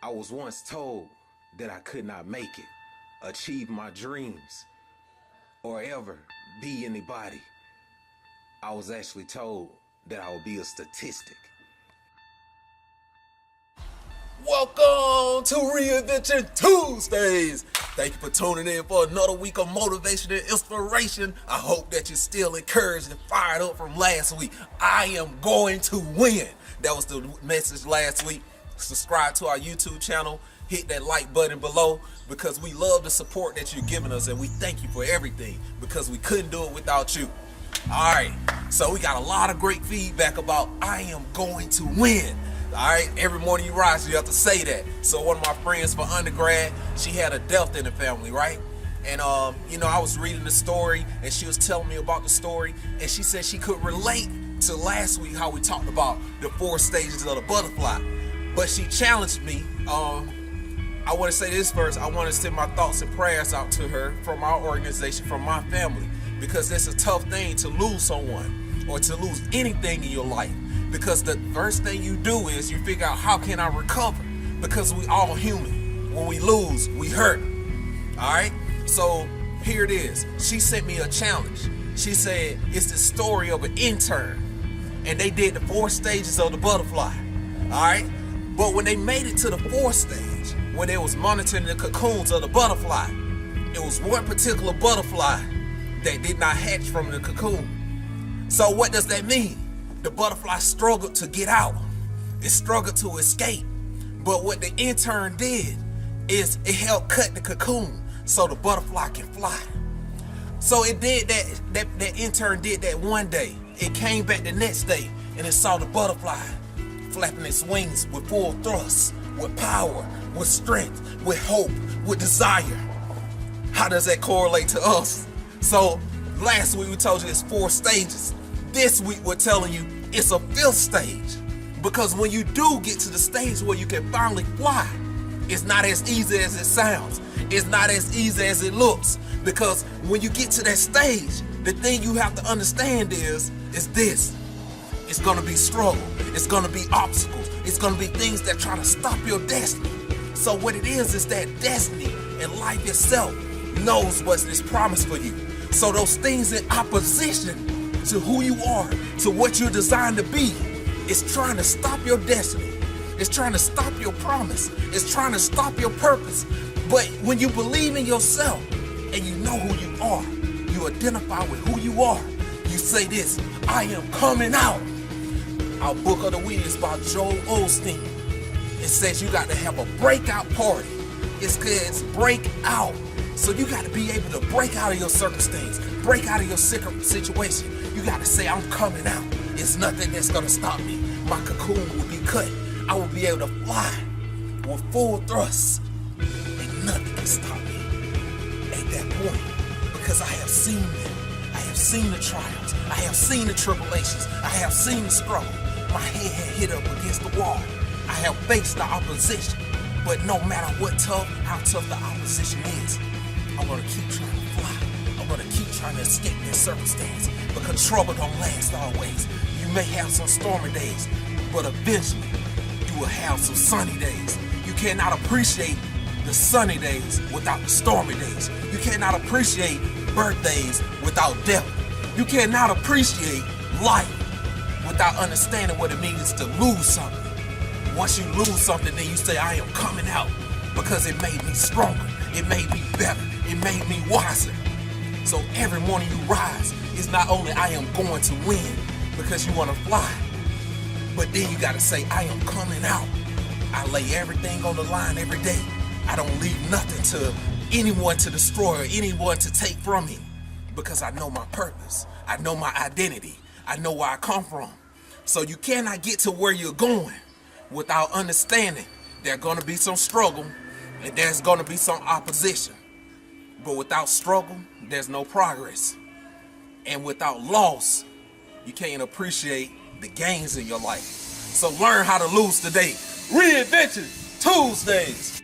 I was once told that I could not make it, achieve my dreams, or ever be anybody. I was actually told that I would be a statistic. Welcome to Reinvention Tuesdays. Thank you for tuning in for another week of motivation and inspiration. I hope that you're still encouraged and fired up from last week. I am going to win. That was the message last week. Subscribe to our YouTube channel. Hit that like button below because we love the support that you're giving us, and we thank you for everything because we couldn't do it without you. All right, so we got a lot of great feedback about I am going to win. All right, every morning you rise, you have to say that. So one of my friends for undergrad, she had a death in the family, right? And I was reading the story, and she was telling me about the story, and she said she could relate to last week how we talked about the 4 stages of the butterfly. But she challenged me. I want to say this first. I want to send my thoughts and prayers out to her from our organization, from my family, because it's a tough thing to lose someone or to lose anything in your life. Because the first thing you do is you figure out, how can I recover? Because we all human. When we lose, we hurt. All right? So here it is. She sent me a challenge. She said it's the story of an intern, and they did the 4 stages of the butterfly. All right? But when they made it to the 4th stage, when they was monitoring the cocoons of the butterfly, it was one particular butterfly that did not hatch from the cocoon. So what does that mean? The butterfly struggled to get out. It struggled to escape. But what the intern did is it helped cut the cocoon so the butterfly can fly. So it did that intern did that one day. It came back the next day and it saw the butterfly flapping its wings with full thrust, with power, with strength, with hope, with desire. How does that correlate to us? So last week we told you it's 4 stages. This week we're telling you it's a 5th stage. Because when you do get to the stage where you can finally fly, it's not as easy as it sounds. It's not as easy as it looks. Because when you get to that stage, the thing you have to understand is this. It's gonna be struggle. It's gonna be obstacles. It's gonna be things that try to stop your destiny. So what it is that destiny and life itself knows what's this promise for you. So those things in opposition to who you are, to what you're designed to be, is trying to stop your destiny. It's trying to stop your promise. It's trying to stop your purpose. But when you believe in yourself and you know who you are, you identify with who you are, you say this: I am coming out. Our book of the week is by Osteen. It says you got to have a breakout party. It's break out. So you got to be able to break out of your circumstance, break out of your situation. You got to say, I'm coming out. It's nothing that's going to stop me. My cocoon will be cut. I will be able to fly with full thrust, and nothing can stop me at that point, because I have seen them. I have seen the trials. I have seen the tribulations. I have seen the struggle. My head had hit up against the wall. I have faced the opposition. But no matter how tough the opposition is, I'm going to keep trying to fly. I'm going to keep trying to escape this circumstance, because trouble don't last always. You may have some stormy days, but eventually you will have some sunny days. You cannot appreciate the sunny days without the stormy days. You cannot appreciate birthdays without death. You cannot appreciate life without understanding what it means to lose something. Once you lose something, then you say, I am coming out, because it made me stronger. It made me better. It made me wiser. So every morning you rise, it's not only I am going to win because you want to fly, but then you got to say, I am coming out. I lay everything on the line every day. I don't leave nothing to anyone to destroy or anyone to take from me, because I know my purpose. I know my identity. I know where I come from. So you cannot get to where you're going without understanding there's going to be some struggle and there's going to be some opposition. But without struggle, there's no progress. And without loss, you can't appreciate the gains in your life. So learn how to lose today. Reinvention Tuesdays.